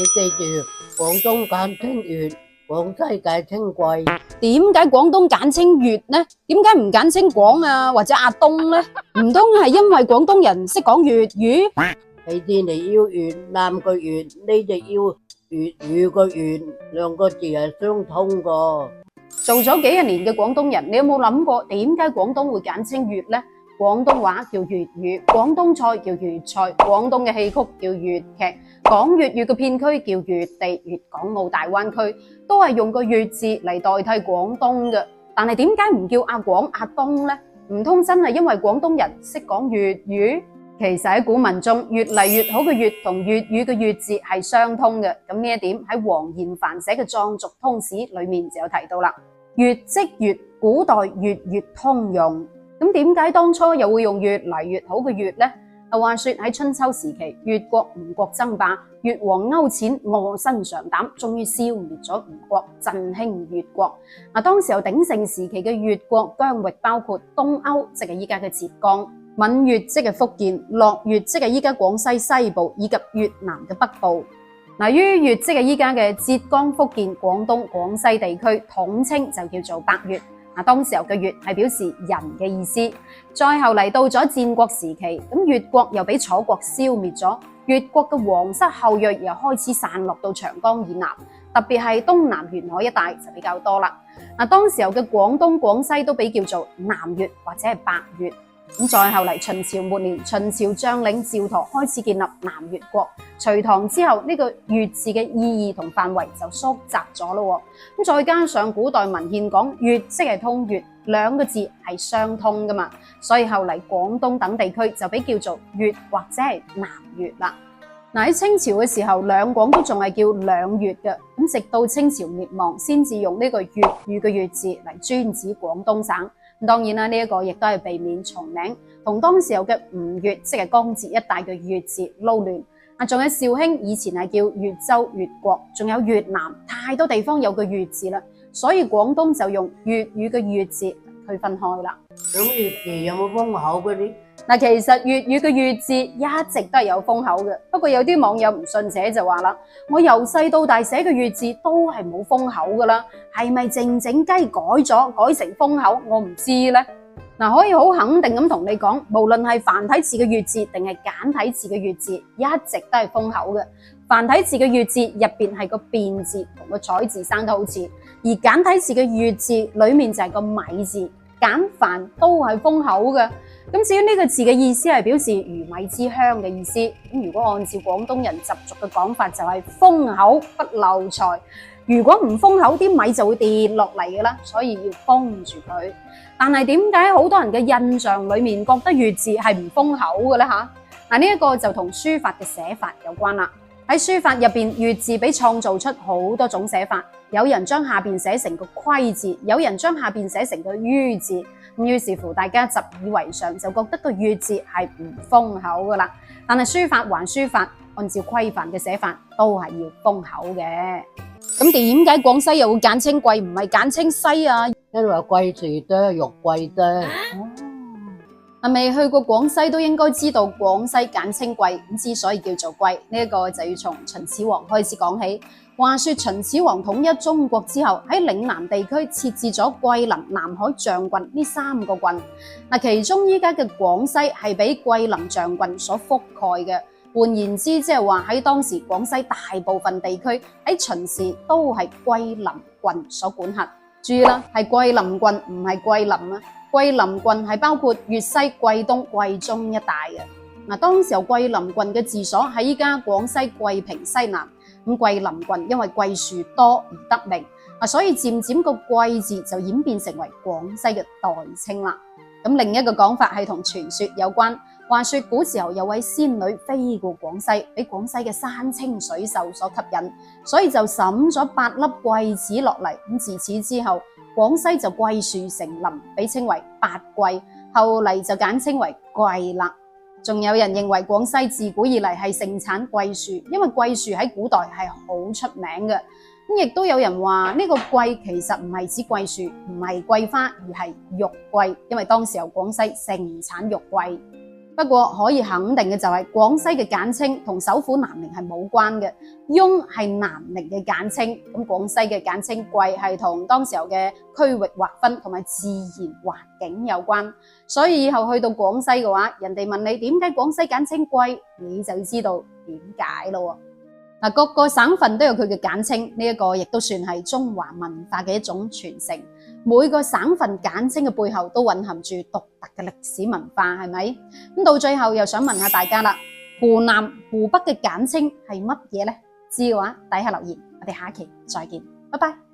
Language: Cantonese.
你記住，廣東簡稱粵，廣西簡稱貴。點解廣東簡稱粵呢？點解唔簡稱廣啊或者亞東呢？唔通係因為廣東人識講粵語？你知你要越南個粵，你就要粵語個粵，兩個字係相通個。做咗幾十年嘅廣東人，你有冇諗過點解廣東會簡稱粵呢？廣東話叫粵語，廣東菜叫粵菜，廣東嘅戲曲叫粵劇，講粵語嘅片區叫粵地，粵港澳大灣區都係用個粵字嚟代替廣東嘅。但係點解唔叫亞廣亞東呢？唔通真係因為廣東人識講粵語？其實喺古文中，越嚟越好嘅粵同粵語嘅粵字係相通嘅。咁呢一點喺黃彥範寫嘅《壯族通史》裏面就有提到啦。粵即粵，古代粵粵通用。咁點解當初又會用越嚟越好嘅粵呢？話說喺春秋時期，越國吳國爭霸，越王勾踐臥薪嘗膽，終於消滅咗吳國，振興越國。當時候鼎盛時期嘅越國疆域包括東歐，即係依家嘅浙江；閩越即係福建；洛越即係依家廣西西部，以及越南嘅北部。於越即係依家嘅浙江、福建、廣東、廣西地區，統稱就叫做百越。當時候嘅越係表示人嘅意思。再後嚟到咗戰國時期，咁越國又俾楚國消滅咗，越國嘅皇室後裔又開始散落到長江以南，特別係東南沿海一帶就比較多啦。當時候嘅廣東、廣西都被叫做南越或者係百越。咁再後嚟秦朝末年，秦朝將領趙佗開始建立南越國。隋唐之後，呢個越字嘅意義同範圍就縮窄咗咯。咁再加上古代文獻講越即係通越，兩個字係相通噶嘛，所以後嚟廣東等地區就被叫做越或者係南越啦。喺清朝嘅時候，兩廣都仲係叫兩粵嘅。咁直到清朝滅亡，先至用呢個粵語嘅粵字嚟專指廣東省。當然啦，呢一個亦都係避免重名同當時候嘅吳越，即係江浙一帶嘅粵字撈亂。仲有紹興以前係叫越州越國，仲有越南，太多地方有個粵字啦，所以廣東就用粵語嘅粵字區分開啦。咁粵字有冇封口嗰啲？其實粵語嘅粵字一直都係有封口嘅，不過有啲網友唔信邪就話啦，我由細到大寫嘅粵字都係冇封口噶啦，係咪靜靜雞改成封口？我唔知呢。可以好肯定咁同你講，無論係繁體字嘅粵字定係簡體字嘅粵字，一直都係封口嘅。繁體字嘅粵字入邊係個變字同個彩字生得好似，而簡體字嘅粵字裏面就係個米字，簡繁都係封口嘅。咁至於呢個字嘅意思係表示魚米之鄉嘅意思。咁如果按照廣東人習俗嘅講法，就係封口不漏財。如果唔封口，啲米就會跌落嚟嘅啦，所以要封住佢。但係點解好多人嘅印象裏面覺得粵字係唔封口嘅呢？呢一個就同書法嘅寫法有關啦。喺書法入邊，粵字俾創造出好多種寫法，有人將下邊寫成個虧字，有人將下邊寫成個於字。咁於是乎，大家習以為常，就覺得個粵字係唔封口噶啦。但係書法還書法，按照規範嘅寫法，都係要封口嘅。咁點解廣西又會簡稱貴，唔係簡稱西啊？因為貴字多，肉貴多。未去過廣西都應該知道廣西簡稱貴，咁之所以叫做貴，呢一個就要從秦始皇開始講起。話說秦始皇統一中國之後，喺嶺南地區設置咗桂林、南海、象郡呢三個郡。其中依家嘅廣西係俾桂林象郡所覆蓋嘅。換言之，即係話喺當時廣西大部分地區喺秦時都係桂林郡所管轄。注意啦，係桂林郡，唔係桂林啊。桂林郡係包括粵西、桂東、桂中一帶嘅。當時候桂林郡嘅治所喺依家廣西桂平西南。咁桂林郡因為桂樹多而得名，所以漸漸個桂字就演變成為廣西嘅代稱啦。咁另一個講法係同傳說有關。話說古時候有位仙女飛過廣西，俾廣西嘅山清水秀所吸引，所以就審咗8粒桂子落嚟。咁自此之後，廣西就桂樹成林，被稱為八桂，後嚟就簡稱為桂啦。仲有人認為廣西自古以嚟係盛產桂樹，因為桂樹喺古代係好出名嘅。咁亦都有人話呢個桂其實唔係指桂樹，唔係桂花，而係玉桂，因為當時候廣西盛產玉桂。不過可以肯定嘅就係廣西嘅簡稱同首府南寧係冇關嘅，雍係南寧嘅簡稱，咁廣西嘅簡稱貴係同當時候嘅區域劃分同埋自然環境有關，所以以後去到廣西嘅話，人哋問你點解廣西簡稱貴，你就要知道點解咯。嗱，各個省份都有佢嘅簡稱，呢一個亦都算係中華文化嘅一種傳承。每個省份簡稱嘅背後都蘊含住獨特嘅歷史文化，係咪？咁到最後又想問下大家啦，湖南、湖北嘅簡稱係乜嘢呢？知嘅話底下留言，我哋下期再見，拜拜。